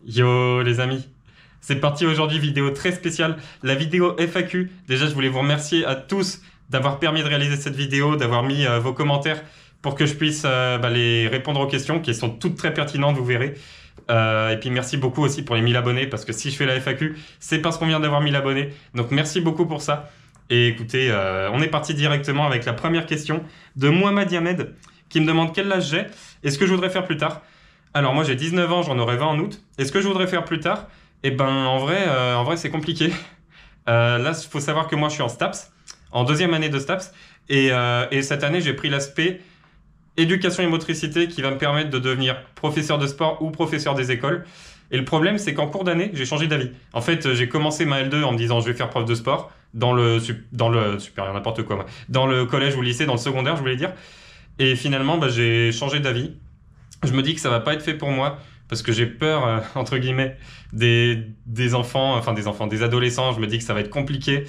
Yo les amis, c'est parti aujourd'hui, vidéo très spéciale, la vidéo FAQ. Déjà je voulais vous remercier à tous d'avoir permis de réaliser cette vidéo, d'avoir mis vos commentaires pour que je puisse les répondre aux questions qui sont toutes très pertinentes, vous verrez. Et puis merci beaucoup aussi pour les 1000 abonnés, parce que si je fais la FAQ, c'est parce qu'on vient d'avoir 1000 abonnés. Donc merci beaucoup pour ça. Et écoutez, on est parti directement avec la première question de Mohamed Yamed qui me demande quel âge j'ai et ce que je voudrais faire plus tard. Alors moi j'ai 19 ans, j'en aurai 20 en août. Et ce que je voudrais faire plus tard, eh ben en vrai c'est compliqué. Là, il faut savoir que moi je suis en STAPS, en deuxième année de STAPS. Et cette année j'ai pris l'aspect éducation et motricité qui va me permettre de devenir professeur de sport ou professeur des écoles. Et le problème, c'est qu'en cours d'année, j'ai changé d'avis. En fait, j'ai commencé ma L2 en me disant je vais faire prof de sport dans le supérieur, n'importe quoi, moi. Dans le collège ou le lycée, dans le secondaire, je voulais dire. Et finalement, j'ai changé d'avis. Je me dis que ça va pas être fait pour moi parce que j'ai peur, entre guillemets, des enfants, des adolescents. Je me dis que ça va être compliqué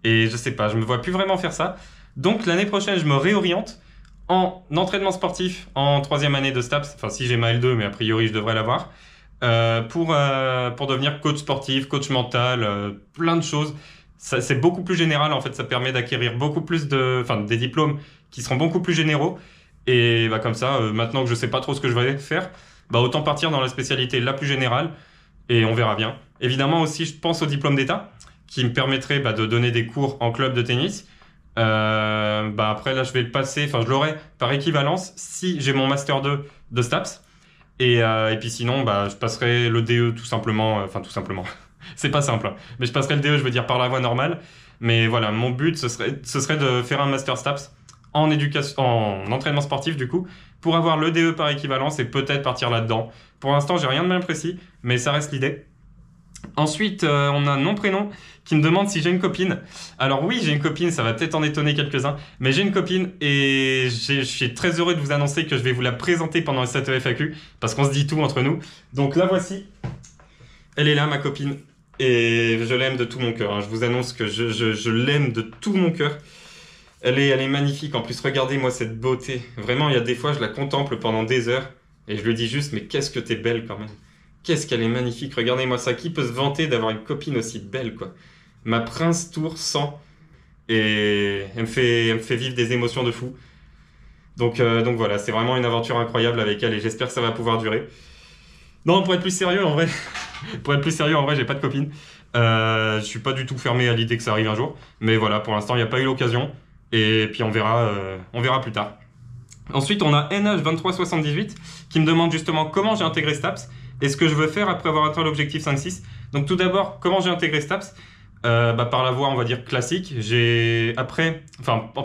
et je sais pas, je me vois plus vraiment faire ça. Donc l'année prochaine, je me réoriente en entraînement sportif en troisième année de STAPS. Enfin, si j'ai ma L2, mais a priori, je devrais l'avoir. Pour devenir coach sportif, coach mental, plein de choses. C'est beaucoup plus général, en fait, ça permet d'acquérir beaucoup plus des diplômes qui seront beaucoup plus généraux. Et comme ça, maintenant que je sais pas trop ce que je vais faire, autant partir dans la spécialité la plus générale et on verra bien. Évidemment aussi, je pense au diplôme d'État qui me permettrait de donner des cours en club de tennis. Après, là, je vais le passer, je l'aurai par équivalence si j'ai mon Master 2 de STAPS. Et puis sinon, je passerai le DE tout simplement, tout simplement. C'est pas simple, hein. Mais je passerai le DE, je veux dire, par la voie normale. Mais voilà, mon but, ce serait de faire un Master STAPS en entraînement sportif, du coup, pour avoir le DE par équivalence et peut-être partir là-dedans. Pour l'instant, j'ai rien de bien précis, mais ça reste l'idée. Ensuite, on a un nom-prénom qui me demande si j'ai une copine. Alors oui, j'ai une copine, ça va peut-être en étonner quelques-uns, mais j'ai une copine et je suis très heureux de vous annoncer que je vais vous la présenter pendant cette FAQ, parce qu'on se dit tout entre nous. Donc la voici. Elle est là, ma copine, et je l'aime de tout mon cœur, hein. Je vous annonce que je l'aime de tout mon cœur. Elle est magnifique. En plus, regardez-moi cette beauté. Vraiment, il y a des fois, je la contemple pendant des heures et je lui dis juste, mais qu'est-ce que t'es belle quand même. Qu'est-ce qu'elle est magnifique. Regardez-moi ça. Qui peut se vanter d'avoir une copine aussi belle, quoi. Ma Prince Tour 100. Et elle me fait vivre des émotions de fou. Donc voilà, c'est vraiment une aventure incroyable avec elle et j'espère que ça va pouvoir durer. Non, pour être plus sérieux, en vrai, j'ai pas de copine. Je suis pas du tout fermé à l'idée que ça arrive un jour. Mais voilà, pour l'instant, il n'y a pas eu l'occasion. Et puis on verra plus tard. Ensuite, on a NH2378 qui me demande justement comment j'ai intégré STAPS et ce que je veux faire après avoir atteint l'objectif 5-6. Donc tout d'abord, comment j'ai intégré STAPS par la voie, on va dire, classique.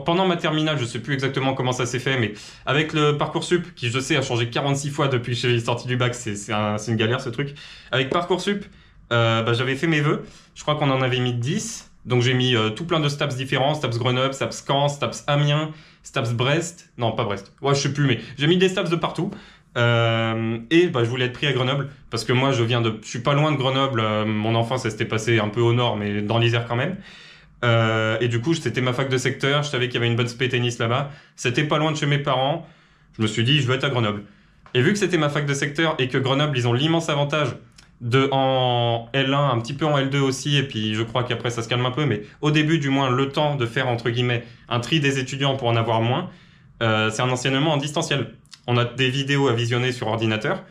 Pendant ma terminale, je sais plus exactement comment ça s'est fait, mais avec le Parcoursup, qui je sais a changé 46 fois depuis que j'ai sorti du bac, c'est une galère ce truc. Avec Parcoursup, j'avais fait mes vœux. Je crois qu'on en avait mis 10. Donc j'ai mis tout plein de STAPS différents, STAPS Grenoble, STAPS Caen, STAPS Amiens, STAPS Brest. Non, pas Brest. Ouais, je sais plus, mais j'ai mis des STAPS de partout. Je voulais être pris à Grenoble parce que moi je suis pas loin de Grenoble. Mon enfance elle s'était passée un peu au nord, mais dans l'Isère quand même. Et du coup c'était ma fac de secteur. Je savais qu'il y avait une bonne spé tennis là-bas. C'était pas loin de chez mes parents. Je me suis dit je veux être à Grenoble. Et vu que c'était ma fac de secteur et que Grenoble ils ont l'immense avantage en L1, un petit peu en L2 aussi, et puis je crois qu'après ça se calme un peu, mais au début du moins le temps de faire entre guillemets un tri des étudiants pour en avoir moins, c'est un enseignement en distanciel. On a des vidéos à visionner sur ordinateur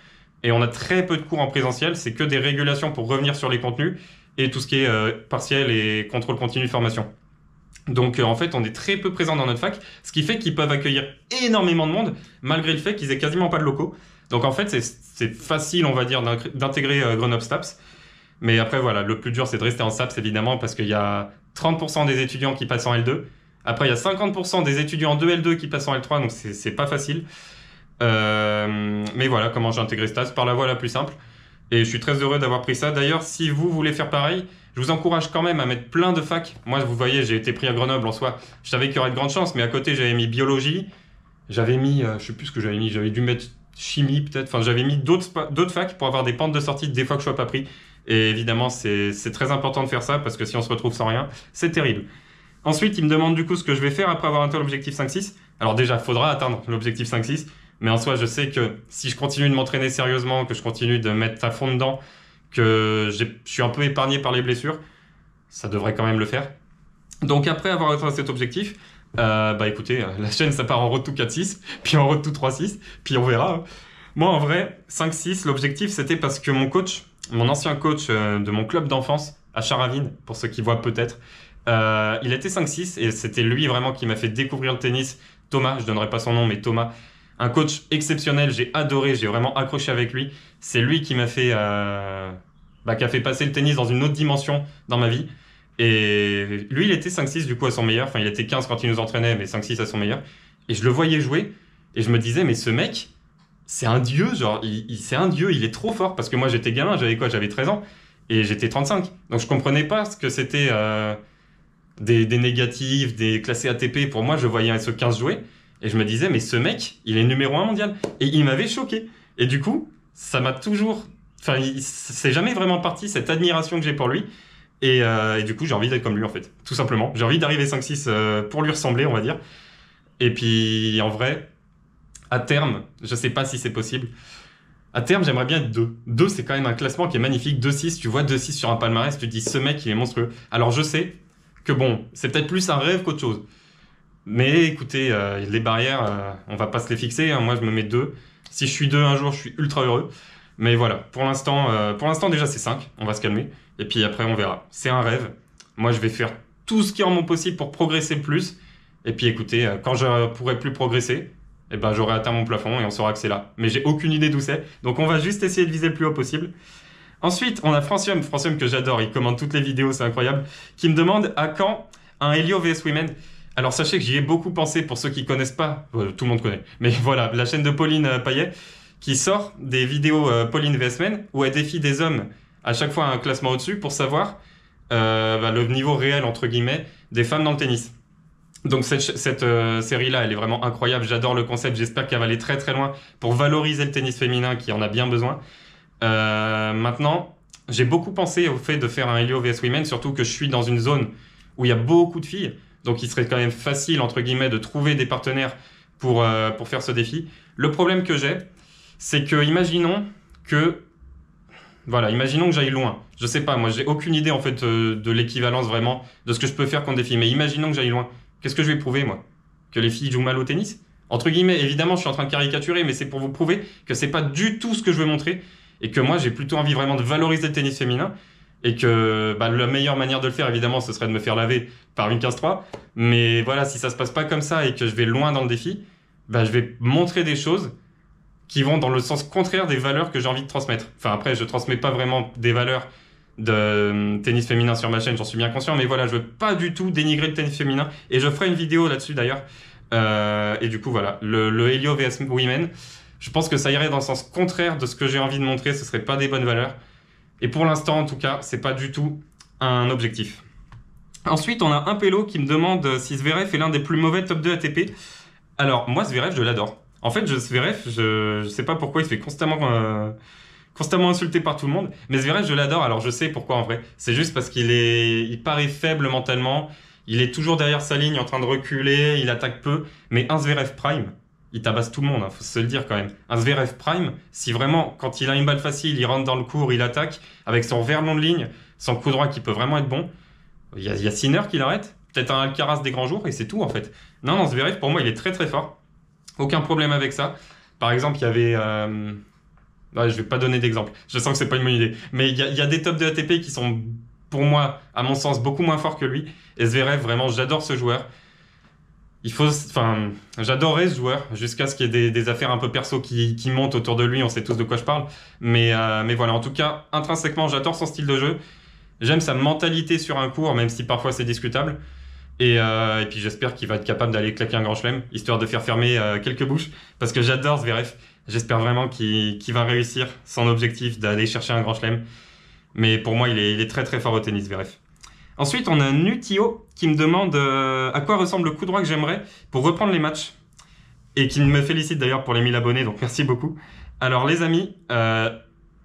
et on a très peu de cours en présentiel, c'est que des régulations pour revenir sur les contenus et tout ce qui est partiel et contrôle continu de formation. Donc en fait on est très peu présent dans notre fac, ce qui fait qu'ils peuvent accueillir énormément de monde malgré le fait qu'ils aient quasiment pas de locaux. Donc en fait, c'est facile, on va dire, d'intégrer Grenoble STAPS. Mais après, voilà, le plus dur, c'est de rester en STAPS, évidemment, parce qu'il y a 30% des étudiants qui passent en L2. Après, il y a 50% des étudiants de L2 qui passent en L3, donc c'est pas facile. Mais voilà, comment j'ai intégré STAPS, par la voie la plus simple. Et je suis très heureux d'avoir pris ça. D'ailleurs, si vous voulez faire pareil, je vous encourage quand même à mettre plein de facs. Moi, vous voyez, j'ai été pris à Grenoble en soi. Je savais qu'il y aurait de grandes chances, mais à côté, j'avais mis biologie. J'avais mis, je sais plus ce que j'avais mis, j'avais dû mettre chimie peut-être, j'avais mis d'autres facs pour avoir des pentes de sortie des fois que je sois pas pris. Et évidemment, c'est très important de faire ça parce que si on se retrouve sans rien, c'est terrible. Ensuite, il me demande du coup ce que je vais faire après avoir atteint l'objectif 5-6. Alors déjà, il faudra atteindre l'objectif 5-6. Mais en soi, je sais que si je continue de m'entraîner sérieusement, que je continue de mettre à fond dedans, que je suis un peu épargné par les blessures, ça devrait quand même le faire. Donc après avoir atteint cet objectif, bah écoutez, la chaîne ça part en road to 4-6, puis en road to 3-6, puis on verra, hein. Moi en vrai, 5-6, l'objectif c'était parce que mon coach, mon ancien coach de mon club d'enfance à Charavine, pour ceux qui voient peut-être, il était 5-6 et c'était lui vraiment qui m'a fait découvrir le tennis. Thomas, je donnerai pas son nom, mais Thomas, un coach exceptionnel, j'ai adoré, j'ai vraiment accroché avec lui. C'est lui qui m'a fait, qui a fait passer le tennis dans une autre dimension dans ma vie. Et lui, il était 5-6 du coup à son meilleur. Enfin, il était 15 quand il nous entraînait, mais 5-6 à son meilleur. Et je le voyais jouer et je me disais, mais ce mec, c'est un dieu, genre, c'est un dieu, il est trop fort. Parce que moi, j'étais gamin, j'avais quoi? J'avais 13 ans et j'étais 35. Donc, je comprenais pas ce que c'était des négatifs, des classés ATP. Pour moi, je voyais ce 15 jouer et je me disais, mais ce mec, il est numéro 1 mondial. Et il m'avait choqué. Et du coup, ça m'a toujours. Enfin, c'est jamais vraiment parti, cette admiration que j'ai pour lui. Et du coup, j'ai envie d'être comme lui, en fait. Tout simplement. J'ai envie d'arriver 5-6 pour lui ressembler, on va dire. Et puis, en vrai, à terme, je sais pas si c'est possible. À terme, j'aimerais bien être 2. 2, c'est quand même un classement qui est magnifique. 2-6, tu vois 2-6 sur un palmarès, tu te dis, ce mec, il est monstrueux. Alors, je sais que bon, c'est peut-être plus un rêve qu'autre chose. Mais écoutez, les barrières, on va pas se les fixer, hein. Moi, je me mets 2. Si je suis 2 un jour, je suis ultra heureux. Mais voilà, pour l'instant déjà, c'est 5. On va se calmer. Et puis après, on verra. C'est un rêve. Moi, je vais faire tout ce qui est en mon possible pour progresser le plus. Et puis écoutez, quand je pourrai plus progresser, eh ben, j'aurai atteint mon plafond et on saura que c'est là. Mais j'ai aucune idée d'où c'est. Donc on va juste essayer de viser le plus haut possible. Ensuite, on a Francium que j'adore. Il commente toutes les vidéos, c'est incroyable. Qui me demande à quand un Helio vs Women. Alors sachez que j'y ai beaucoup pensé pour ceux qui connaissent pas. Tout le monde connaît. Mais voilà, la chaîne de Pauline Payet qui sort des vidéos Pauline vs Men où elle défie des hommes à chaque fois un classement au-dessus pour savoir le niveau réel, entre guillemets, des femmes dans le tennis. Donc cette série-là, elle est vraiment incroyable. J'adore le concept. J'espère qu'elle va aller très très loin pour valoriser le tennis féminin qui en a bien besoin. Maintenant, j'ai beaucoup pensé au fait de faire un Helio vs Women, surtout que je suis dans une zone où il y a beaucoup de filles. Donc il serait quand même facile, entre guillemets, de trouver des partenaires pour faire ce défi. Le problème que j'ai, c'est que imaginons que j'aille loin. Je sais pas, moi j'ai aucune idée en fait de l'équivalence vraiment de ce que je peux faire contre des filles. Mais imaginons que j'aille loin. Qu'est-ce que je vais prouver moi? Que les filles jouent mal au tennis? Entre guillemets, évidemment, je suis en train de caricaturer, mais c'est pour vous prouver que c'est pas du tout ce que je veux montrer et que moi j'ai plutôt envie vraiment de valoriser le tennis féminin et que la meilleure manière de le faire, évidemment, ce serait de me faire laver par une 15-3. Mais voilà, si ça se passe pas comme ça et que je vais loin dans le défi, je vais montrer des choses qui vont dans le sens contraire des valeurs que j'ai envie de transmettre. Enfin après, je transmets pas vraiment des valeurs de tennis féminin sur ma chaîne, j'en suis bien conscient, mais voilà, je veux pas du tout dénigrer le tennis féminin, et je ferai une vidéo là-dessus d'ailleurs. Et du coup, voilà, le Helio vs Women, je pense que ça irait dans le sens contraire de ce que j'ai envie de montrer, ce serait pas des bonnes valeurs. Et pour l'instant, en tout cas, c'est pas du tout un objectif. Ensuite, on a un pélo qui me demande si Zverev est l'un des plus mauvais top 2 ATP. Alors, moi, Zverev, je l'adore. En fait, Zverev, je sais pas pourquoi il se fait constamment insulté par tout le monde. Mais Zverev, je l'adore. Alors, je sais pourquoi en vrai. C'est juste parce il paraît faible mentalement. Il est toujours derrière sa ligne en train de reculer. Il attaque peu. Mais un Zverev Prime, il tabasse tout le monde, hein, faut se le dire quand même. Un Zverev Prime, si vraiment, quand il a une balle facile, il rentre dans le court, il attaque, avec son revers long de ligne, son coup droit qui peut vraiment être bon, il y a Sinner qui l'arrête. Peut-être un Alcaraz des grands jours, et c'est tout en fait. Non, Zverev, pour moi, il est très très fort. Aucun problème avec ça. Par exemple, il y avait... je vais pas donner d'exemple. Je sens que c'est pas une bonne idée. Mais il y a des top de ATP qui sont, pour moi, à mon sens, beaucoup moins forts que lui. Et Zverev, vraiment, j'adore ce joueur. J'adorerais ce joueur jusqu'à ce qu'il y ait des affaires un peu perso qui montent autour de lui. On sait tous de quoi je parle. Mais voilà, en tout cas, intrinsèquement, j'adore son style de jeu. J'aime sa mentalité sur un court, même si parfois c'est discutable. Et puis j'espère qu'il va être capable d'aller claquer un grand chelem, histoire de faire fermer quelques bouches, parce que j'adore Zverev. J'espère vraiment qu'il va réussir son objectif d'aller chercher un grand chelem. Mais pour moi, il est très très fort au tennis, Zverev. Ensuite, on a Nutio qui me demande à quoi ressemble le coup droit que j'aimerais pour reprendre les matchs. Et qui me félicite d'ailleurs pour les 1000 abonnés, donc merci beaucoup. Alors les amis,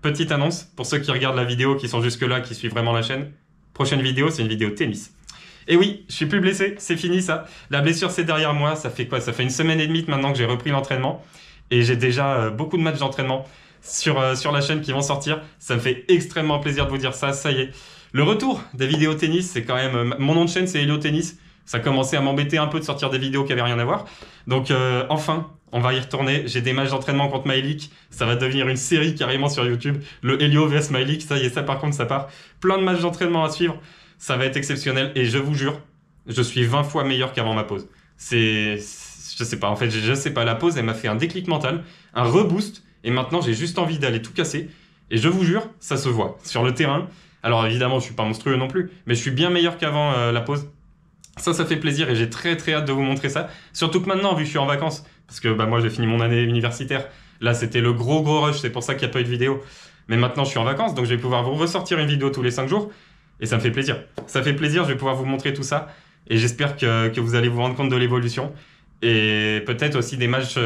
petite annonce pour ceux qui regardent la vidéo, qui sont jusque-là, qui suivent vraiment la chaîne. Prochaine vidéo, c'est une vidéo tennis. Et oui, je suis plus blessé, c'est fini ça. La blessure c'est derrière moi, ça fait quoi? Ça fait une semaine et demie maintenant que j'ai repris l'entraînement. Et j'ai déjà beaucoup de matchs d'entraînement sur la chaîne qui vont sortir. Ça me fait extrêmement plaisir de vous dire ça. Ça y est. Le retour des vidéos tennis, c'est quand même... mon nom de chaîne, c'est Helio Tennis. Ça commençait à m'embêter un peu de sortir des vidéos qui avaient rien à voir. Donc enfin, on va y retourner. J'ai des matchs d'entraînement contre Myleak. Ça va devenir une série carrément sur YouTube. Le Helio vs Myleak, ça y est, ça par contre, ça part. Plein de matchs d'entraînement à suivre. Ça va être exceptionnel. Et je vous jure, je suis 20 fois meilleur qu'avant ma pause. Je sais pas, en fait, je sais pas. La pause, elle m'a fait un déclic mental, un reboost. Et maintenant, j'ai juste envie d'aller tout casser. Et je vous jure, ça se voit. Sur le terrain, alors évidemment, je suis pas monstrueux non plus, mais je suis bien meilleur qu'avant la pause. Ça fait plaisir et j'ai très très hâte de vous montrer ça. Surtout que maintenant, vu que je suis en vacances, parce que moi j'ai fini mon année universitaire, là c'était le gros rush, c'est pour ça qu'il n'y a pas eu de vidéo. Mais maintenant je suis en vacances, donc je vais pouvoir vous ressortir une vidéo tous les 5 jours. Et ça me fait plaisir. Ça fait plaisir, je vais pouvoir vous montrer tout ça. Et j'espère que vous allez vous rendre compte de l'évolution. Et peut-être aussi des matchs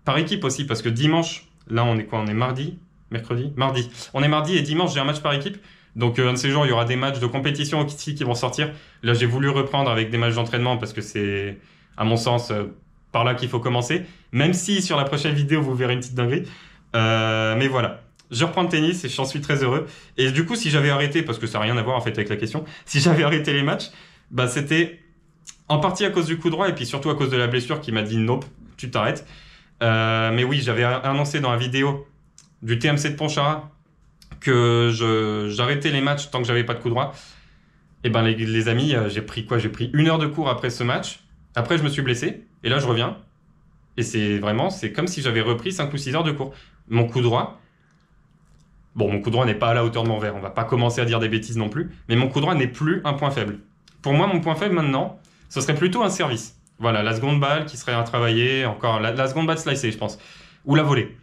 par équipe aussi, parce que dimanche, là on est quoi? On est mardi? Mercredi? Mardi. On est mardi et dimanche j'ai un match par équipe. Donc un de ces jours, il y aura des matchs de compétition aussi qui vont sortir. Là, j'ai voulu reprendre avec des matchs d'entraînement parce que c'est, à mon sens, par là qu'il faut commencer. Même si sur la prochaine vidéo, vous verrez une petite dinguerie. Mais voilà, je reprends le tennis et j'en suis très heureux. Et du coup, si j'avais arrêté, parce que ça n'a rien à voir en fait avec la question, si j'avais arrêté les matchs, bah, c'était en partie à cause du coup droit et puis surtout à cause de la blessure qui m'a dit nope, tu t'arrêtes. Mais oui, j'avais annoncé dans la vidéo du TMC de Pontcharrat que j'arrêtais les matchs tant que j'avais pas de coup droit. Et ben les amis, j'ai pris quoi? J'ai pris 1 heure de cours après ce match. Après, je me suis blessé. Et là, je reviens. Et c'est comme si j'avais repris 5 ou 6 heures de cours. Mon coup droit, bon, mon coup droit n'est pas à la hauteur de mon verre. On va pas commencer à dire des bêtises non plus. Mais mon coup droit n'est plus un point faible. Pour moi, mon point faible maintenant, ce serait plutôt un service. Voilà, la seconde balle qui serait à travailler. Encore la seconde balle slicée, je pense. Ou la volée.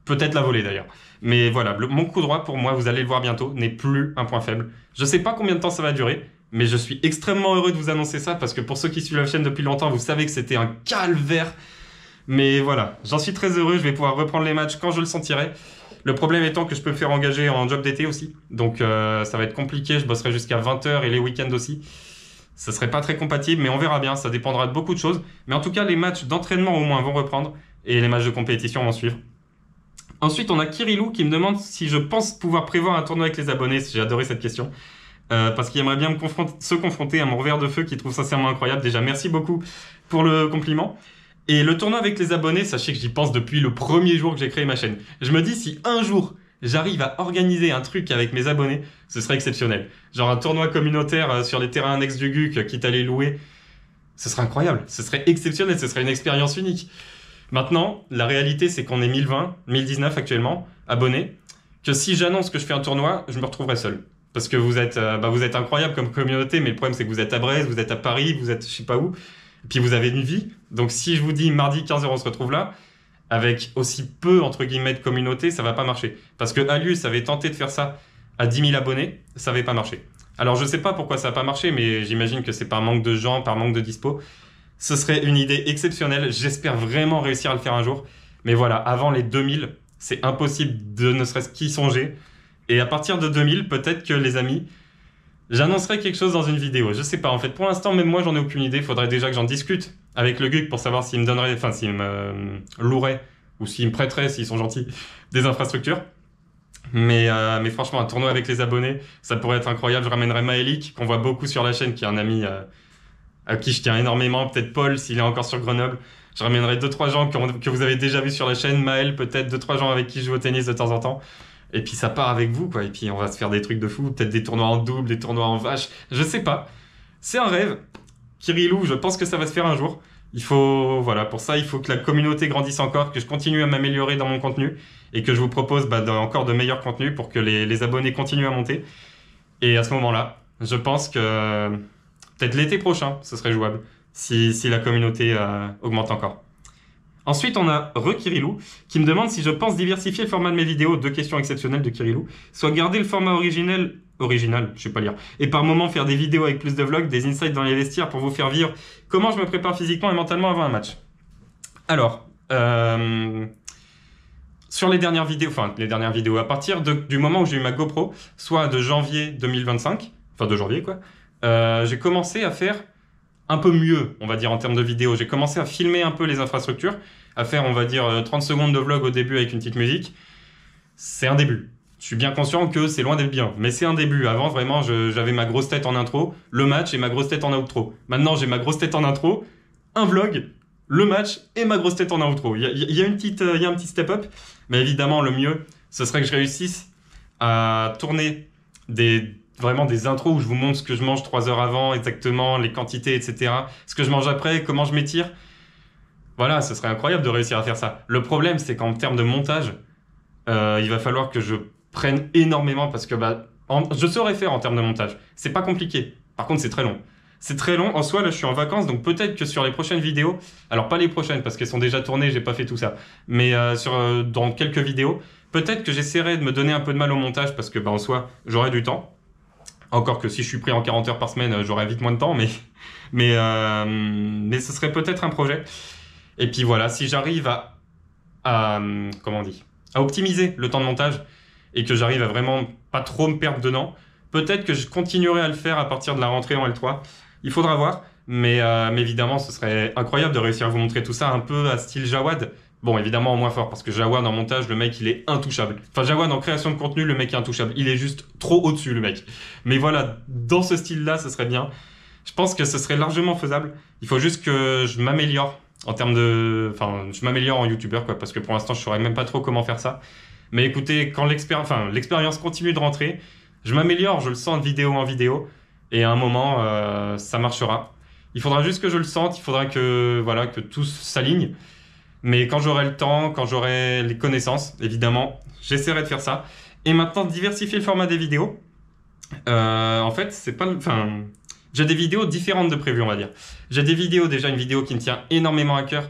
Peut-être la volée d'ailleurs. Mais voilà, mon coup droit, pour moi, vous allez le voir bientôt, n'est plus un point faible. Je sais pas combien de temps ça va durer, mais je suis extrêmement heureux de vous annoncer ça, parce que pour ceux qui suivent la chaîne depuis longtemps, vous savez que c'était un calvaire. Mais voilà, j'en suis très heureux, je vais pouvoir reprendre les matchs quand je le sentirai. Le problème étant que je peux me faire engager en job d'été aussi, donc ça va être compliqué, je bosserai jusqu'à 20h et les week-ends aussi. Ça serait pas très compatible, mais on verra bien, ça dépendra de beaucoup de choses. Mais en tout cas, les matchs d'entraînement au moins vont reprendre, et les matchs de compétition vont suivre. Ensuite, on a Kirilou qui me demande si je pense pouvoir prévoir un tournoi avec les abonnés. J'ai adoré cette question. Parce qu'il aimerait bien se confronter à mon revers de feu qu'il trouve sincèrement incroyable. Déjà, merci beaucoup pour le compliment. Et le tournoi avec les abonnés, sachez que j'y pense depuis le premier jour que j'ai créé ma chaîne. Je me dis, si un jour j'arrive à organiser un truc avec mes abonnés, ce serait exceptionnel. Genre un tournoi communautaire sur les terrains annexes du GUC, quitte à les louer. Ce serait incroyable. Ce serait exceptionnel. Ce serait une expérience unique. Maintenant, la réalité, c'est qu'on est 1019 actuellement, abonnés, que si j'annonce que je fais un tournoi, je me retrouverai seul. Parce que vous êtes incroyable comme communauté, mais le problème, c'est que vous êtes à Brest, vous êtes à Paris, vous êtes je sais pas où, et puis vous avez une vie. Donc si je vous dis mardi 15h, on se retrouve là, avec aussi peu, entre guillemets, de communauté, ça va pas marcher. Parce que Alius avait tenté de faire ça à 10 000 abonnés, ça n'avait pas marché. Alors je sais pas pourquoi ça n'a pas marché, mais j'imagine que c'est par manque de gens, par manque de dispo. Ce serait une idée exceptionnelle. J'espère vraiment réussir à le faire un jour. Mais voilà, avant les 2000, c'est impossible de ne serait-ce qu'y songer. Et à partir de 2000, peut-être que les amis, j'annoncerai quelque chose dans une vidéo. Je sais pas, en fait, pour l'instant, même moi, j'en ai aucune idée. Il faudrait déjà que j'en discute avec le GUC pour savoir s'il me donnerait, enfin, s'il me louerait ou s'il me prêterait, s'ils sont gentils, des infrastructures. Mais franchement, un tournoi avec les abonnés, ça pourrait être incroyable. Je ramènerais Maëlik, qu'on voit beaucoup sur la chaîne, qui est un ami à qui je tiens énormément, peut-être Paul s'il est encore sur Grenoble. Je ramènerai 2-3 gens que vous avez déjà vu sur la chaîne, Maël peut-être, 2-3 gens avec qui je joue au tennis de temps en temps. Et puis ça part avec vous, quoi. Et puis on va se faire des trucs de fou, peut-être des tournois en double, des tournois en vache, je sais pas. C'est un rêve. Kirilou, je pense que ça va se faire un jour. Voilà, pour ça, il faut que la communauté grandisse encore, que je continue à m'améliorer dans mon contenu et que je vous propose encore de meilleurs contenus pour que les abonnés continuent à monter. Et à ce moment-là, je pense que peut-être l'été prochain, ce serait jouable, si la communauté augmente encore. Ensuite, on a Kirilou qui me demande si je pense diversifier le format de mes vidéos, 2 questions exceptionnelles de Kirilou, soit garder le format original, je sais pas lire, et par moment faire des vidéos avec plus de vlogs, des insights dans les vestiaires pour vous faire vivre comment je me prépare physiquement et mentalement avant un match. Alors, sur les dernières vidéos, à partir du moment où j'ai eu ma GoPro, soit de janvier 2025, enfin de janvier quoi, j'ai commencé à faire un peu mieux, on va dire, en termes de vidéos. J'ai commencé à filmer un peu les infrastructures. à faire, on va dire, 30 secondes de vlog au début avec une petite musique, c'est un début. Je suis bien conscient que c'est loin d'être bien, mais c'est un début. Avant, vraiment, j'avais ma grosse tête en intro, le match et ma grosse tête en outro. Maintenant, j'ai ma grosse tête en intro, un vlog, le match et ma grosse tête en outro. Il y a un petit step-up, mais évidemment, le mieux, ce serait que je réussisse à tourner vraiment des intros où je vous montre ce que je mange 3 heures avant, exactement, les quantités, etc. Ce que je mange après, comment je m'étire. Voilà, ce serait incroyable de réussir à faire ça. Le problème, c'est qu'en termes de montage, il va falloir que je prenne énormément parce que je saurais faire en termes de montage. C'est pas compliqué. Par contre, c'est très long. C'est très long. En soi, là, je suis en vacances, donc peut-être que sur les prochaines vidéos, alors pas les prochaines parce qu'elles sont déjà tournées, j'ai pas fait tout ça, mais dans quelques vidéos, peut-être que j'essaierai de me donner un peu de mal au montage parce que en soi, j'aurai du temps. Encore que si je suis pris en 40 heures par semaine, j'aurai vite moins de temps, mais ce serait peut-être un projet. Et puis voilà, si j'arrive comment on dit, à optimiser le temps de montage et que j'arrive à vraiment pas trop me perdre dedans, peut-être que je continuerai à le faire à partir de la rentrée en L3. Il faudra voir, mais évidemment, ce serait incroyable de réussir à vous montrer tout ça un peu à style Jawad. Bon, évidemment, en moins fort, parce que Jawad en montage, le mec, il est intouchable. Enfin, Jawad en création de contenu, le mec est intouchable. Il est juste trop au-dessus, le mec. Mais voilà, dans ce style-là, ce serait bien. Je pense que ce serait largement faisable. Il faut juste que je m'améliore en termes de... Enfin, je m'améliore en youtubeur, quoi, parce que pour l'instant, je saurais même pas trop comment faire ça. Mais écoutez, quand l'expérience continue de rentrer, je m'améliore, je le sens de vidéo en vidéo, et à un moment, ça marchera. Il faudra juste que je le sente, il faudra que tout s'aligne. Mais quand j'aurai le temps, quand j'aurai les connaissances, évidemment, j'essaierai de faire ça. Et maintenant, diversifier le format des vidéos. En fait, j'ai des vidéos différentes de prévues, on va dire. J'ai des vidéos, déjà une vidéo qui me tient énormément à cœur.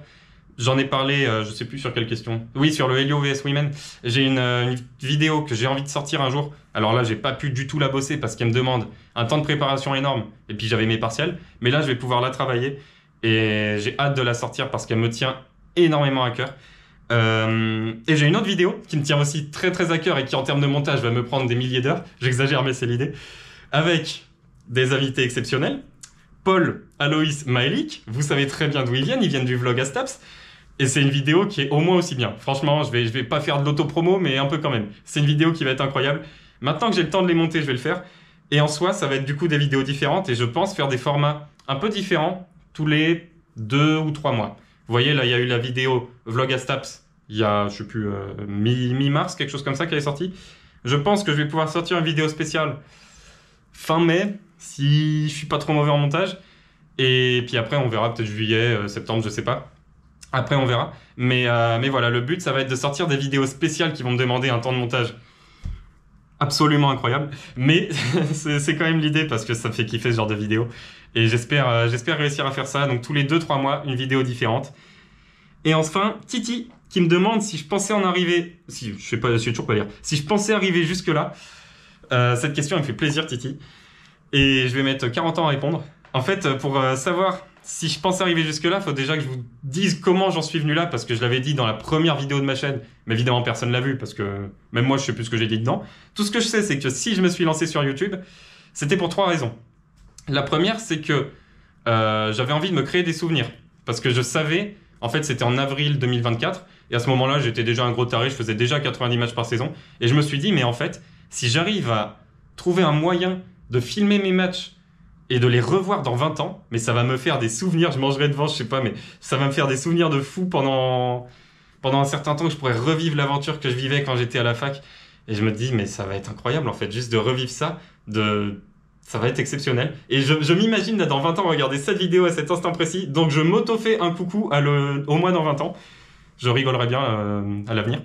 J'en ai parlé, je sais plus sur quelle question. Oui, sur le Helio vs Women. J'ai une vidéo que j'ai envie de sortir un jour. Alors là, j'ai pas pu du tout la bosser parce qu'elle me demande un temps de préparation énorme. Et puis j'avais mes partiels. Mais là, je vais pouvoir la travailler. Et j'ai hâte de la sortir parce qu'elle me tient énormément à cœur. Et j'ai une autre vidéo qui me tient aussi très très à cœur et qui en termes de montage va me prendre des milliers d'heures. J'exagère, mais c'est l'idée. Avec des invités exceptionnels. Paul, Aloïs, Maëlik. Vous savez très bien d'où ils viennent du vlog Astaps. Et c'est une vidéo qui est au moins aussi bien. Franchement, je vais pas faire de l'auto-promo, mais un peu quand même. C'est une vidéo qui va être incroyable. Maintenant que j'ai le temps de les monter, je vais le faire. Et en soi, ça va être du coup des vidéos différentes. Et je pense faire des formats un peu différents tous les 2 ou 3 mois. Vous voyez, là, il y a eu la vidéo Vlog Astaps. Il y a, je sais plus, mi-mars, quelque chose comme ça qui est sorti. Je pense que je vais pouvoir sortir une vidéo spéciale fin mai, si je suis pas trop mauvais en montage. Et puis après, on verra peut-être juillet, septembre, je sais pas. Après, on verra. Mais voilà, le but, ça va être de sortir des vidéos spéciales qui vont me demander un temps de montage absolument incroyable. Mais c'est quand même l'idée parce que ça me fait kiffer ce genre de vidéo. Et j'espère réussir à faire ça. Donc, tous les 2-3 mois, une vidéo différente. Et enfin, Titi, qui me demande si je pensais en arriver... je sais toujours pas lire. Si je pensais arriver jusque-là. Cette question, elle me fait plaisir, Titi. Et je vais mettre 40 ans à répondre. En fait, pour savoir... Si je pense arriver jusque-là, il faut déjà que je vous dise comment j'en suis venu là, parce que je l'avais dit dans la première vidéo de ma chaîne, mais évidemment personne ne l'a vu, parce que même moi je sais plus ce que j'ai dit dedans. Tout ce que je sais, c'est que si je me suis lancé sur YouTube, c'était pour 3 raisons. La première, c'est que j'avais envie de me créer des souvenirs, parce que je savais, en fait c'était en avril 2024, et à ce moment-là j'étais déjà un gros taré, je faisais déjà 90 matchs par saison, et je me suis dit, mais en fait, si j'arrive à trouver un moyen de filmer mes matchs, et de les revoir dans 20 ans, mais ça va me faire des souvenirs, je mangerai devant, je sais pas, mais ça va me faire des souvenirs de fou pendant un certain temps, que je pourrais revivre l'aventure que je vivais quand j'étais à la fac. Et je me dis, mais ça va être incroyable en fait, juste de revivre ça, ça va être exceptionnel. Et je m'imagine là dans 20 ans regarder cette vidéo à cet instant précis, donc je m'auto-fais un coucou au moins dans 20 ans. Je rigolerais bien à l'avenir.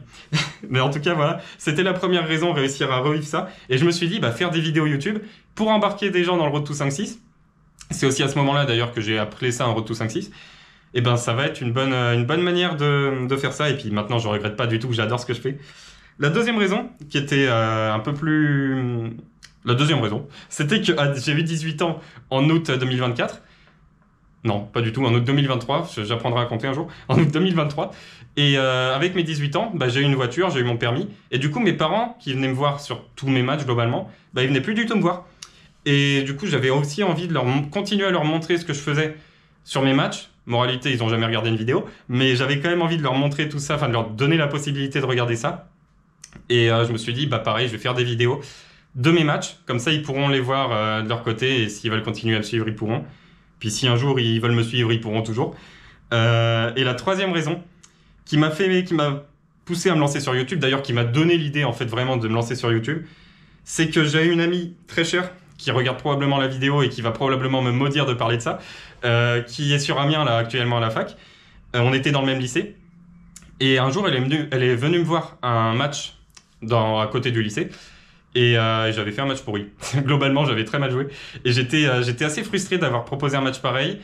Mais en tout cas, voilà, c'était la première raison, réussir à revivre ça. Et je me suis dit, faire des vidéos YouTube pour embarquer des gens dans le Road to 5.6. C'est aussi à ce moment-là, d'ailleurs, que j'ai appelé ça un Road to 5.6. Et ça va être une bonne manière de faire ça. Et puis maintenant, je regrette pas du tout, j'adore ce que je fais. La deuxième raison, qui était un peu plus... La deuxième raison, c'était que j'ai eu 18 ans en août 2024. Non, pas du tout, en août 2023, j'apprendrai à compter un jour, en août 2023. Et avec mes 18 ans, j'ai eu une voiture, j'ai eu mon permis. Et du coup, mes parents, qui venaient me voir sur tous mes matchs globalement, ils venaient plus du tout me voir. Et du coup, j'avais aussi envie de continuer à leur montrer ce que je faisais sur mes matchs, Moralité, ils ont jamais regardé une vidéo, mais j'avais quand même envie de leur montrer tout ça, enfin de leur donner la possibilité de regarder ça. Et je me suis dit, bah pareil, je vais faire des vidéos de mes matchs, comme ça ils pourront les voir de leur côté, et s'ils veulent continuer à me suivre, ils pourront. Puis si un jour ils veulent me suivre, ils pourront toujours. Et la troisième raison qui m'a poussé à me lancer sur YouTube, d'ailleurs qui m'a donné l'idée en fait vraiment de me lancer sur YouTube, c'est que j'ai une amie très chère qui regarde probablement la vidéo et qui va probablement me maudire de parler de ça, qui est sur Amiens là actuellement à la fac. On était dans le même lycée et un jour elle est venue me voir à un match à côté du lycée et j'avais fait un match pourri. Globalement j'avais très mal joué et j'étais assez frustré d'avoir proposé un match pareil.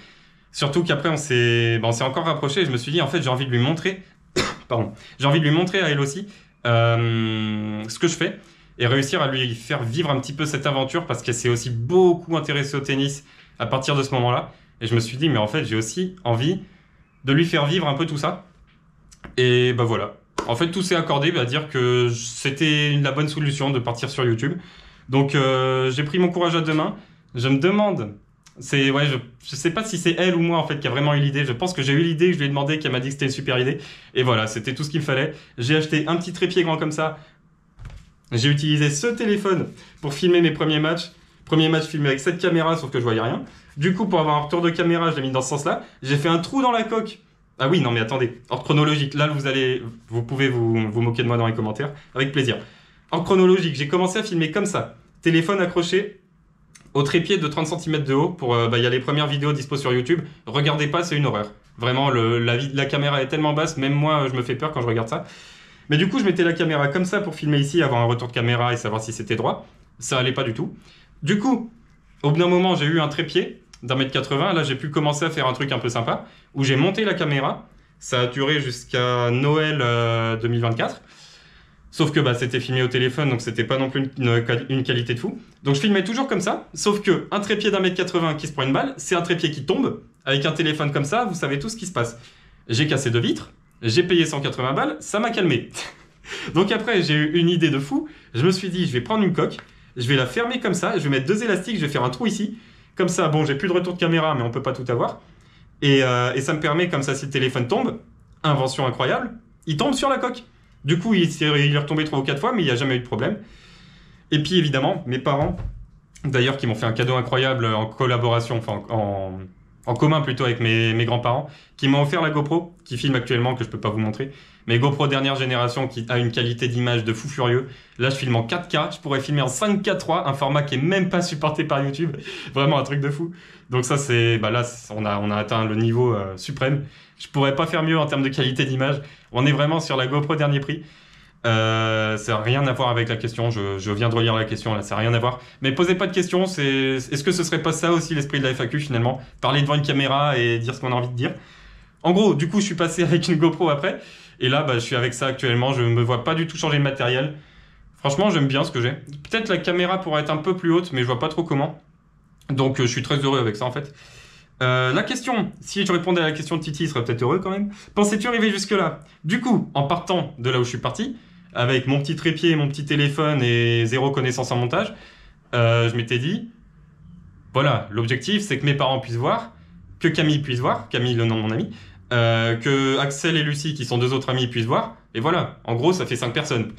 Surtout qu'après on s'est encore rapproché et je me suis dit en fait j'ai envie de lui montrer pardon, j'ai envie de lui montrer à elle aussi ce que je fais et réussir à lui faire vivre un petit peu cette aventure parce qu'elle s'est aussi beaucoup intéressée au tennis à partir de ce moment-là. Et je me suis dit, mais en fait, j'ai aussi envie de lui faire vivre un peu tout ça. Et bah voilà. En fait, tout s'est accordé à dire que c'était la bonne solution de partir sur YouTube. Donc, j'ai pris mon courage à deux mains. Je me demande, je sais pas si c'est elle ou moi en fait qui a vraiment eu l'idée. Je pense que j'ai eu l'idée, je lui ai demandé, qu'elle m'a dit que c'était une super idée. Et voilà, c'était tout ce qu'il me fallait. J'ai acheté un petit trépied grand comme ça. J'ai utilisé ce téléphone pour filmer mes premiers matchs. Premier match filmé avec cette caméra, sauf que je voyais rien. Du coup, pour avoir un retour de caméra, je l'ai mis dans ce sens-là. J'ai fait un trou dans la coque. Ah oui, non mais attendez, ordre chronologique. Là, vous pouvez vous moquer de moi dans les commentaires, avec plaisir. Ordre chronologique, j'ai commencé à filmer comme ça. Téléphone accroché au trépied de 30 cm de haut. Il y a les premières vidéos dispo sur YouTube. Regardez pas, c'est une horreur. Vraiment, la caméra est tellement basse, même moi, je me fais peur quand je regarde ça. Mais du coup, je mettais la caméra comme ça pour filmer ici, avoir un retour de caméra et savoir si c'était droit. Ça allait pas du tout. Du coup, au bout d'un moment, j'ai eu un trépied d'1,80 m. Là, j'ai pu commencer à faire un truc un peu sympa, où j'ai monté la caméra. Ça a duré jusqu'à Noël 2024. Sauf que c'était filmé au téléphone, donc c'était pas non plus une qualité de fou. Donc je filmais toujours comme ça, sauf que un trépied d'1,80 m qui se prend une balle, c'est un trépied qui tombe. Avec un téléphone comme ça, vous savez tout ce qui se passe. J'ai cassé 2 vitres. J'ai payé 180 balles, ça m'a calmé. Donc après, j'ai eu une idée de fou. Je me suis dit, je vais prendre une coque, je vais la fermer comme ça, je vais mettre 2 élastiques, je vais faire un trou ici. Comme ça, bon, j'ai plus de retour de caméra, mais on peut pas tout avoir. Et ça me permet, comme ça, si le téléphone tombe, invention incroyable, il tombe sur la coque. Du coup, il est retombé 3 ou 4 fois, mais il n'y a jamais eu de problème. Et puis évidemment, mes parents, d'ailleurs, qui m'ont fait un cadeau incroyable en collaboration, enfin en commun plutôt avec mes grands-parents, qui m'ont offert la GoPro, qui filme actuellement, que je peux pas vous montrer. Mais GoPro dernière génération qui a une qualité d'image de fou furieux. Là, je filme en 4K, je pourrais filmer en 5K3, un format qui est même pas supporté par YouTube. Vraiment un truc de fou. Donc ça, là, on a atteint le niveau suprême. Je pourrais pas faire mieux en termes de qualité d'image. On est vraiment sur la GoPro dernier prix. Ça n'a rien à voir avec la question, je viens de relire la question là, ça n'a rien à voir. Mais posez pas de questions, est-ce que ce serait pas ça aussi l'esprit de la FAQ finalement? Parler devant une caméra et dire ce qu'on a envie de dire. En gros, du coup, je suis passé avec une GoPro après, et là, je suis avec ça actuellement, je me vois pas du tout changer de matériel. Franchement, j'aime bien ce que j'ai. Peut-être la caméra pourrait être un peu plus haute, mais je vois pas trop comment. Donc, je suis très heureux avec ça en fait. La question, si je répondais à la question de Titi, il serait peut-être heureux quand même. Pensais-tu arriver jusque-là? Du coup, en partant de là où je suis parti, avec mon petit trépied, mon petit téléphone et zéro connaissance en montage, je m'étais dit, voilà, l'objectif c'est que mes parents puissent voir, que Camille puisse voir, Camille le nom de mon ami, que Axel et Lucie, qui sont 2 autres amis, puissent voir, et voilà, en gros ça fait 5 personnes.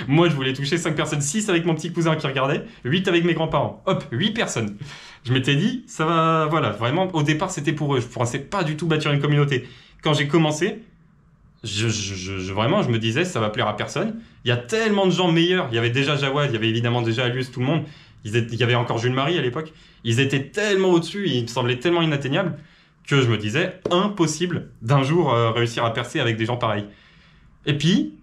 Moi je voulais toucher 5 personnes, 6 avec mon petit cousin qui regardait, 8 avec mes grands-parents, hop, 8 personnes. Je m'étais dit, ça va, voilà, vraiment, au départ c'était pour eux, je ne pensais pas du tout bâtir une communauté. Quand j'ai commencé, vraiment, je me disais, ça va plaire à personne. Il y a tellement de gens meilleurs. Il y avait déjà Jawad, il y avait évidemment déjà Alius, tout le monde. Il y avait encore Jules Marie à l'époque. Ils étaient tellement au-dessus, ils me semblaient tellement inatteignables que je me disais, impossible d'un jour réussir à percer avec des gens pareils. Et puis,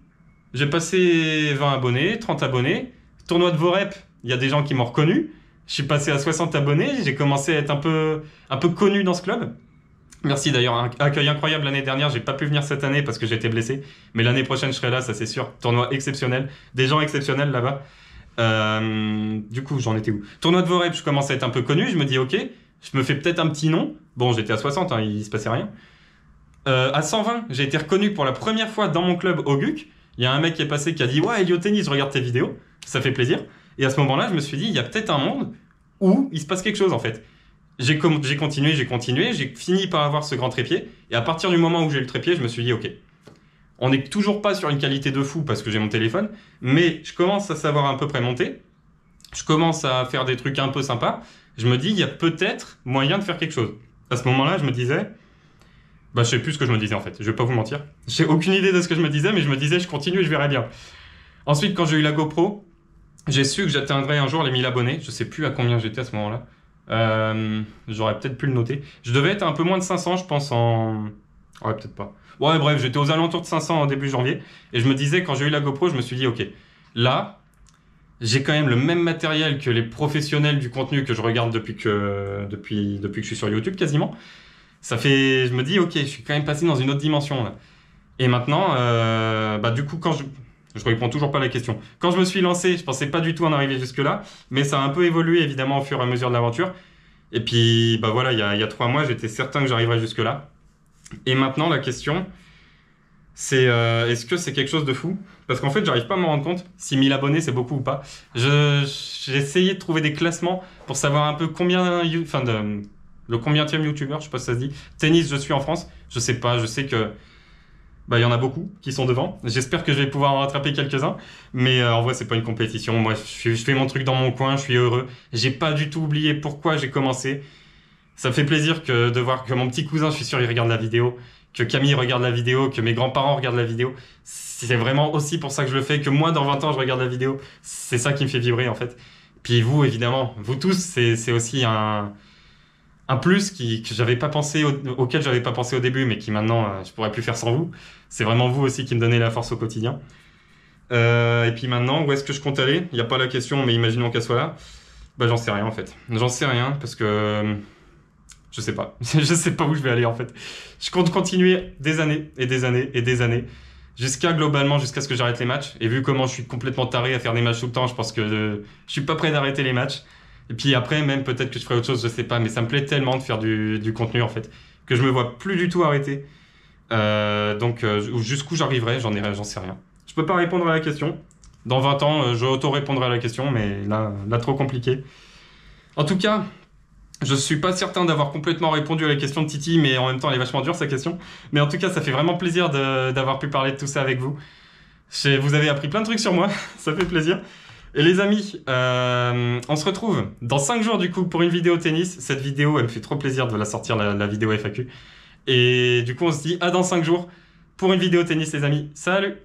j'ai passé 20 abonnés, 30 abonnés. Tournoi de Vorep, il y a des gens qui m'ont reconnu. Je suis passé à 60 abonnés, j'ai commencé à être un peu connu dans ce club. Merci d'ailleurs, un accueil incroyable l'année dernière, j'ai pas pu venir cette année parce que j'étais blessé, mais l'année prochaine je serai là, ça c'est sûr. Tournoi exceptionnel, des gens exceptionnels là-bas. Du coup, j'en étais où? Tournoi de Vorep, je commence à être un peu connu, je me dis ok, je me fais peut-être un petit nom. Bon, j'étais à 60, hein, il se passait rien. À 120, j'ai été reconnu pour la première fois dans mon club au GUC. Il y a un mec qui est passé qui a dit « Ouais, Elio Tennis, je regarde tes vidéos. » Ça fait plaisir. Et à ce moment-là, je me suis dit, il y a peut-être un monde où il se passe quelque chose en fait. J'ai continué, j'ai fini par avoir ce grand trépied. Et à partir du moment où j'ai eu le trépied, je me suis dit, ok, on n'est toujours pas sur une qualité de fou parce que j'ai mon téléphone, mais je commence à savoir à peu près monter. Je commence à faire des trucs un peu sympas. Je me dis, il y a peut-être moyen de faire quelque chose. À ce moment-là, je me disais, bah, je sais plus ce que je me disais en fait. Je vais pas vous mentir. J'ai aucune idée de ce que je me disais, mais je me disais, je continue et je verrai bien. Ensuite, quand j'ai eu la GoPro, j'ai su que j'atteindrais un jour les 1000 abonnés. Je sais plus à combien j'étais à ce moment-là. J'aurais peut-être pu le noter. Je devais être un peu moins de 500, je pense, en... Ouais, peut-être pas. Ouais, bref, j'étais aux alentours de 500 en début janvier. Et je me disais, quand j'ai eu la GoPro, je me suis dit, ok, là, j'ai quand même le même matériel que les professionnels du contenu que je regarde depuis que je suis sur YouTube, quasiment. Ça fait... Je me dis, ok, je suis quand même passé dans une autre dimension, là. Et maintenant, bah, du coup, quand je réponds toujours pas à la question. Quand je me suis lancé, je pensais pas du tout en arriver jusque-là, mais ça a un peu évolué évidemment au fur et à mesure de l'aventure. Et puis, bah voilà, il y a 3 mois, j'étais certain que j'arriverais jusque-là. Et maintenant, la question, c'est est-ce que c'est quelque chose de fou? Parce qu'en fait, j'arrive pas à me rendre compte si 1000 abonnés, c'est beaucoup ou pas. J'ai essayé de trouver des classements pour savoir un peu combien, le combienième youtubeur, je sais pas si ça se dit, tennis je suis en France. Je sais pas, je sais que bah, il y en a beaucoup qui sont devant. J'espère que je vais pouvoir en rattraper quelques-uns. Mais en vrai, c'est pas une compétition. Moi, je fais mon truc dans mon coin, je suis heureux. J'ai pas du tout oublié pourquoi j'ai commencé. Ça me fait plaisir de voir que mon petit cousin, je suis sûr, il regarde la vidéo, que Camille regarde la vidéo, que mes grands-parents regardent la vidéo. C'est vraiment aussi pour ça que je le fais, que moi, dans 20 ans, je regarde la vidéo. C'est ça qui me fait vibrer, en fait. Puis vous, évidemment, vous tous, c'est aussi un plus que j'avais pas pensé auquel j'avais pas pensé au début, mais qui maintenant je pourrais plus faire sans vous. C'est vraiment vous aussi qui me donnez la force au quotidien. Et puis maintenant, où est-ce que je compte aller? Il n'y a pas la question, mais imaginons qu'elle soit là. Bah j'en sais rien en fait. J'en sais rien parce que je sais pas. Je sais pas où je vais aller en fait. Je compte continuer des années et des années et des années globalement jusqu'à ce que j'arrête les matchs. Et vu comment je suis complètement taré à faire des matchs tout le temps, je pense que je suis pas prêt d'arrêter les matchs. Et puis après, même peut-être que je ferai autre chose, je sais pas, mais ça me plaît tellement de faire du contenu en fait, que je me vois plus du tout arrêter. Donc jusqu'où j'arriverai, j'en sais rien. Je peux pas répondre à la question. Dans 20 ans, je auto-répondrai à la question, mais là trop compliqué. En tout cas, je suis pas certain d'avoir complètement répondu à la question de Titi, mais en même temps, elle est vachement dure sa question. Mais en tout cas, ça fait vraiment plaisir d'avoir pu parler de tout ça avec vous. Vous avez appris plein de trucs sur moi, ça fait plaisir. Et les amis, on se retrouve dans 5 jours du coup pour une vidéo tennis. Cette vidéo, elle me fait trop plaisir de la sortir, la vidéo FAQ. Et du coup, on se dit à dans 5 jours pour une vidéo tennis les amis. Salut!